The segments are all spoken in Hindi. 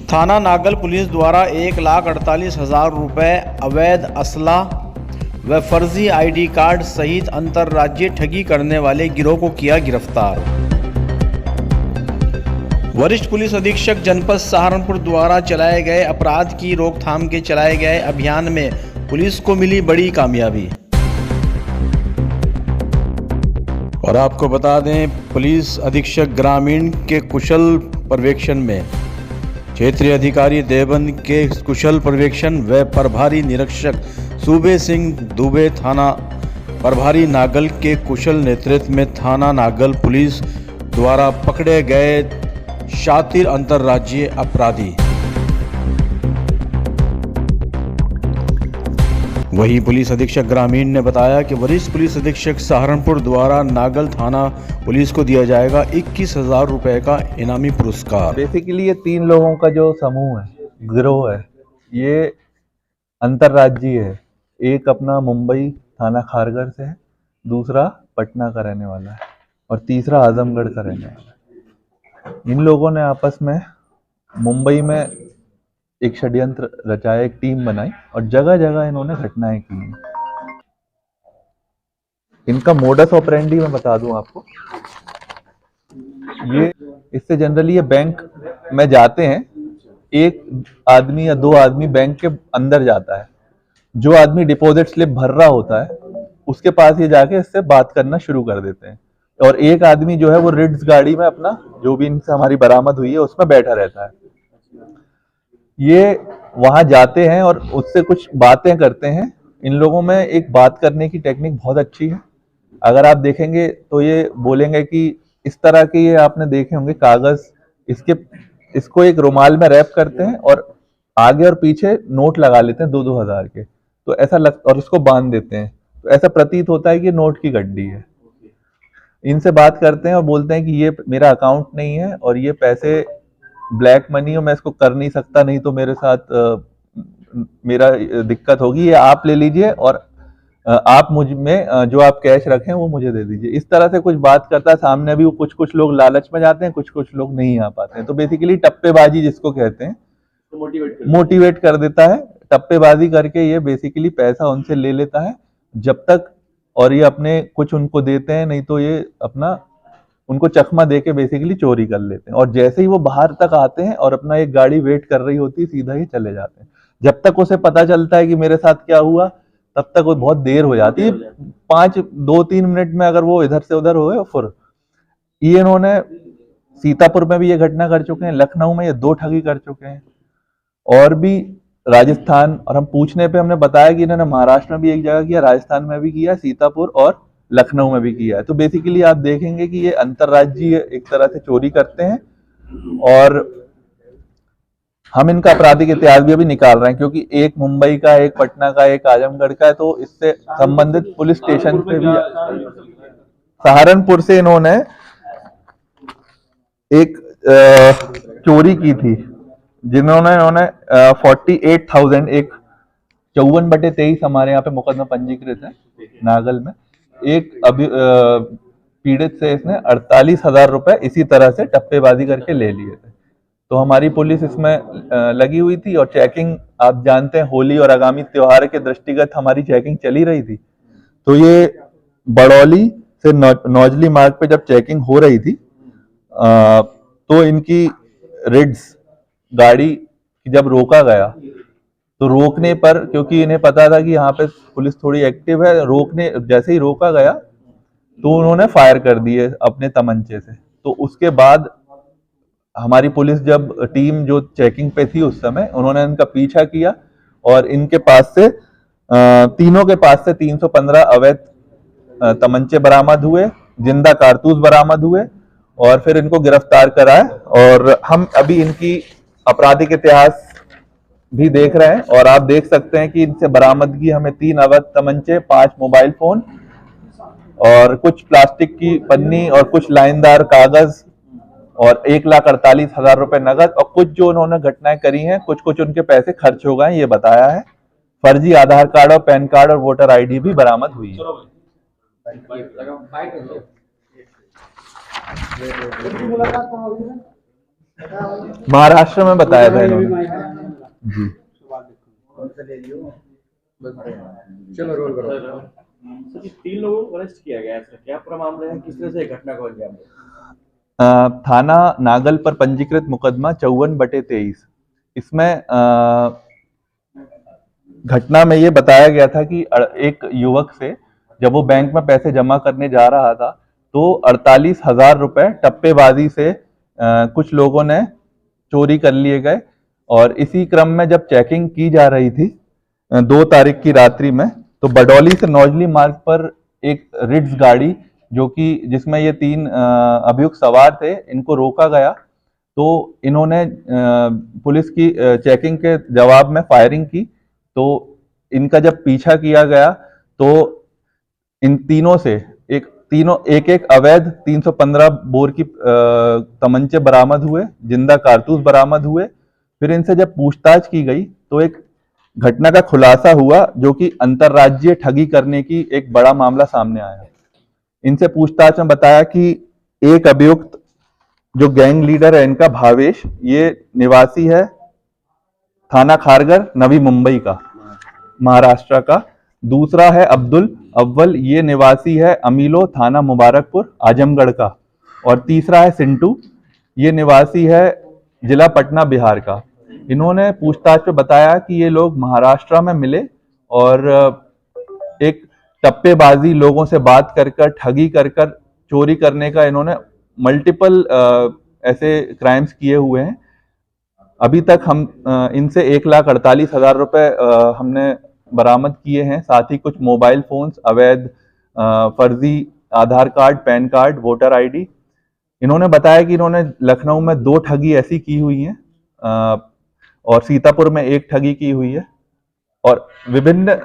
थाना नागल पुलिस द्वारा 1,48,000 रुपये अवैध असला व फर्जी आईडी कार्ड सहित अंतर्राज्यीय ठगी करने वाले गिरोह को किया गिरफ्तार। वरिष्ठ पुलिस अधीक्षक जनपद सहारनपुर द्वारा चलाए गए अपराध की रोकथाम के चलाए गए अभियान में पुलिस को मिली बड़ी कामयाबी। और आपको बता दें, पुलिस अधीक्षक ग्रामीण के कुशल पर्यवेक्षण में क्षेत्रीय अधिकारी देवबंद के कुशल पर्यवेक्षण व प्रभारी निरीक्षक सूबे सिंह दुबे थाना प्रभारी नागल के कुशल नेतृत्व में थाना नागल पुलिस द्वारा पकड़े गए शातिर अंतर्राज्यीय अपराधी। वहीं पुलिस अधीक्षक ग्रामीण ने बताया कि वरिष्ठ पुलिस अधीक्षक सहारनपुर द्वारा नागल थाना पुलिस को दिया जाएगा 21,000 रुपये का इनामी पुरस्कार। बेसिकली ये 3 लोगों का जो समूह है, गिरोह है, ये अंतर्राज्यीय है। एक अपना मुंबई थाना खारघर से है, दूसरा पटना का रहने वाला है और तीसरा आजमगढ़ का रहने वाला है। इन लोगों ने आपस में मुंबई में एक षड्यंत्र रचाया, एक टीम बनाई और जगह जगह इन्होंने घटनाएं की। इनका मोडस ऑपरेंडी मैं बता दूं आपको, ये इससे जनरली ये बैंक में जाते हैं, एक आदमी या 2 आदमी बैंक के अंदर जाता है, जो आदमी डिपॉजिट स्लिप भर रहा होता है उसके पास ये जाके इससे बात करना शुरू कर देते हैं और एक आदमी जो है वो रिड्स गाड़ी में अपना जो भी इनसे हमारी बरामद हुई है उसमें बैठा रहता है। ये वहां जाते हैं और उससे कुछ बातें करते हैं। इन लोगों में एक बात करने की टेक्निक बहुत अच्छी है। अगर आप देखेंगे तो ये बोलेंगे कि इस तरह के, ये आपने देखे होंगे कागज, इसको एक रुमाल में रैप करते हैं और आगे और पीछे नोट लगा लेते हैं 2-2 हजार के, तो ऐसा और उसको बांध देते हैं, तो ऐसा प्रतीत होता है कि नोट की गड्डी है। इनसे बात करते हैं और बोलते हैं कि ये मेरा अकाउंट नहीं है और ये पैसे ब्लैक मनी है, मैं इसको कर नहीं सकता, नहीं तो मेरे साथ मेरा दिक्कत होगी, ये आप ले लीजिए और आप मुझ में जो आप कैश रखें वो मुझे दे दीजिए। इस तरह से कुछ बात करता है। सामने भी वो कुछ लोग लालच में जाते हैं, कुछ लोग नहीं आ पाते हैं। तो बेसिकली टप्पेबाजी जिसको कहते हैं, मोटिवेट कर देता है। टप्पेबाजी करके ये बेसिकली पैसा उनसे ले लेता है जब तक, और ये अपने कुछ उनको देते हैं, नहीं तो ये अपना उनको चकमा देके बेसिकली चोरी कर लेते हैं। और जैसे ही वो बाहर तक आते हैं और अपना एक गाड़ी वेट कर रही होती है, सीधा ही चले जाते हैं। जब तक उसे पता चलता है कि मेरे साथ क्या हुआ, तब तक वो बहुत देर हो जाती है। 2-3 मिनट में अगर वो इधर से उधर हो गए। फिर ये इन्होंने सीतापुर में भी ये घटना कर चुके हैं, लखनऊ में ये 2 ठगी कर चुके हैं और भी राजस्थान, और हम पूछने पे हमने बताया कि इन्होंने महाराष्ट्र में भी एक जगह किया, राजस्थान में भी किया, सीतापुर और लखनऊ में भी किया है। तो बेसिकली आप देखेंगे कि ये अंतर्राज्यीय एक तरह से चोरी करते हैं और हम इनका आपराधिक इतिहास भी अभी निकाल रहे हैं, क्योंकि एक मुंबई का, एक पटना का, एक आजमगढ़ का है, तो इससे संबंधित पुलिस स्टेशन पे भी। सहारनपुर से इन्होंने एक चोरी की थी, जिन्होंने 48,000, एक 54/23 हमारे यहाँ पे मुकदमा पंजीकृत है नागल में। एक पीड़ित से इसने 48,000 रुपए इसी तरह से टप्पेबाजी करके ले लिए थे। तो हमारी पुलिस इसमें लगी हुई थी और चेकिंग, आप जानते हैं होली और आगामी त्योहार के दृष्टिगत हमारी चेकिंग चली रही थी। तो ये बड़ौली से नौजली मार्ग पे जब चेकिंग हो रही थी तो इनकी रिड्स गाड़ी जब रोका गया, तो रोकने पर, क्योंकि इन्हें पता था कि यहाँ पे पुलिस थोड़ी एक्टिव है, जैसे ही रोका गया तो उन्होंने फायर कर दिए अपने तमंचे से। तो उसके बाद हमारी पुलिस, जब टीम जो चेकिंग पे थी उस समय, उन्होंने इनका पीछा किया और इनके पास से तीनों के पास से 315 अवैध तमंचे बरामद हुए, जिंदा कारतूस बरामद हुए और फिर इनको गिरफ्तार कराया। और हम अभी इनकी आपराधिक इतिहास भी देख रहे हैं और आप देख सकते हैं कि इनसे बरामदगी हमें 3 अवैध तमंचे, 5 मोबाइल फोन और कुछ प्लास्टिक की पन्नी और कुछ लाइनदार कागज और 1,48,000 रुपए नगद, और कुछ जो उन्होंने घटनाएं करी हैं, कुछ उनके पैसे खर्च हो गए, ये बताया है। फर्जी आधार कार्ड और पैन कार्ड और वोटर आईडी भी बरामद हुई है। महाराष्ट्र में बताया था इन्होंने जी। चलो रोल करो सर जी। 3 लोगों को अरेस्ट किया गया है, सर क्या पूरा मामला है, किस तरह से घटना को अंजाम दिया? थाना नागल पर पंजीकृत मुकदमा 54/23। इसमें घटना में ये बताया गया था कि एक युवक से जब वो बैंक में पैसे जमा करने जा रहा था तो 48,000 रुपए टप्पेबाजी से कुछ लोगों ने चोरी कर लिए गए। और इसी क्रम में जब चेकिंग की जा रही थी 2 तारीख की रात्रि में, तो बडौली से नौजली मार्ग पर एक रिट्स गाड़ी जो कि जिसमें ये 3 अभियुक्त सवार थे, इनको रोका गया। तो इन्होंने पुलिस की चेकिंग के जवाब में फायरिंग की। तो इनका जब पीछा किया गया तो इन तीनों से एक अवैध 315 बोर की तमंचे बरामद हुए, जिंदा कारतूस बरामद हुए। फिर इनसे जब पूछताछ की गई तो एक घटना का खुलासा हुआ जो कि अंतरराज्यीय ठगी करने की एक बड़ा मामला सामने आया। इनसे पूछताछ में बताया कि एक अभियुक्त जो गैंग लीडर है इनका भावेश, ये निवासी है थाना खारगर नवी मुंबई का, महाराष्ट्र का। दूसरा है अब्दुल अव्वल, ये निवासी है अमीलो थाना मुबारकपुर आजमगढ़ का। और तीसरा है सिंटू, ये निवासी है जिला पटना बिहार का। इन्होंने पूछताछ में बताया कि ये लोग महाराष्ट्र में मिले और एक टप्पेबाजी, लोगों से बात कर कर, ठगी कर कर चोरी करने का इन्होंने मल्टीपल ऐसे क्राइम्स किए हुए हैं। अभी तक हम इनसे 1,48,000 रुपए हमने बरामद किए हैं। साथ ही कुछ मोबाइल फोन्स, अवैध फर्जी Aadhaar card, PAN card, voter ID. इन्होंने बताया कि इन्होंने लखनऊ में 2 ठगी ऐसी की हुई हैं और सीतापुर में 1 ठगी की हुई है। और विभिन्न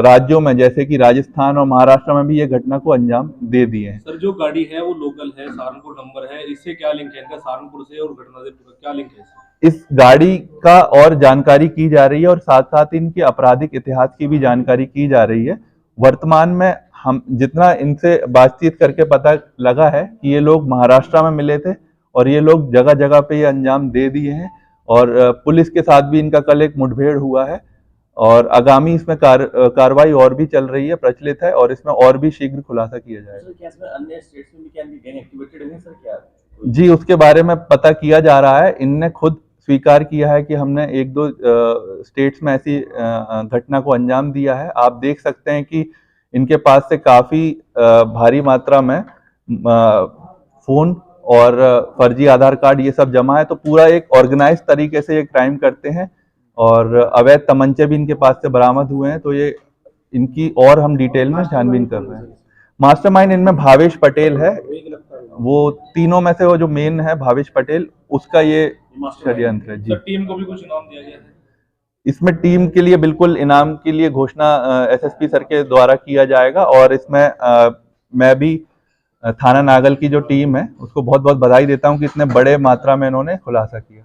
राज्यों में जैसे कि राजस्थान और महाराष्ट्र में भी ये घटना को अंजाम दे दिए हैं। सर जो गाड़ी है वो लोकल है, सहारनपुर नंबर है, इससे क्या लिंक है इनका सहारनपुर से और घटना से क्या लिंक है? इस गाड़ी का और जानकारी की जा रही है और साथ साथ इनके आपराधिक इतिहास की भी जानकारी की जा रही है। वर्तमान में हम जितना इनसे बातचीत करके पता लगा है कि ये लोग महाराष्ट्र में मिले थे और ये लोग जगह जगह पे ये अंजाम दे दिए हैं। और पुलिस के साथ भी इनका कल एक मुठभेड़ हुआ है और आगामी इसमें कार्रवाई और भी चल रही है, प्रचलित है और इसमें और भी शीघ्र खुलासा किया जाएगा। क्या इसमें अन्य स्टेट्स में भी क्या गैंग एक्टिवेटेड है सर क्या? जी, उसके बारे में पता किया जा रहा है। इनने खुद स्वीकार किया है कि हमने 1-2 स्टेट्स में ऐसी घटना को अंजाम दिया है। आप देख सकते हैं कि इनके पास से काफी भारी मात्रा में फोन और फर्जी आधार कार्ड ये सब जमा है। तो पूरा एक ऑर्गेनाइज तरीके से ये क्राइम करते हैं और अवैध तमंचे भी इनके पास से बरामद हुए हैं। तो ये इनकी और हम डिटेल में छानबीन कर रहे हैं। मास्टरमाइंड इनमें भावेश पटेल है, वो तीनों में से वो जो मेन है भावेश पटेल, उसका ये षड्यंत्र है। जी, टीम को भी कुछ इनाम दिया गया है? इसमें टीम के लिए बिल्कुल इनाम के लिए घोषणा एसएसपी सर के द्वारा किया जाएगा। और इसमें मैं भी थाना नागल की जो टीम है उसको बहुत बहुत बधाई देता हूं कि इतने बड़े मात्रा में इन्होंने खुलासा किया।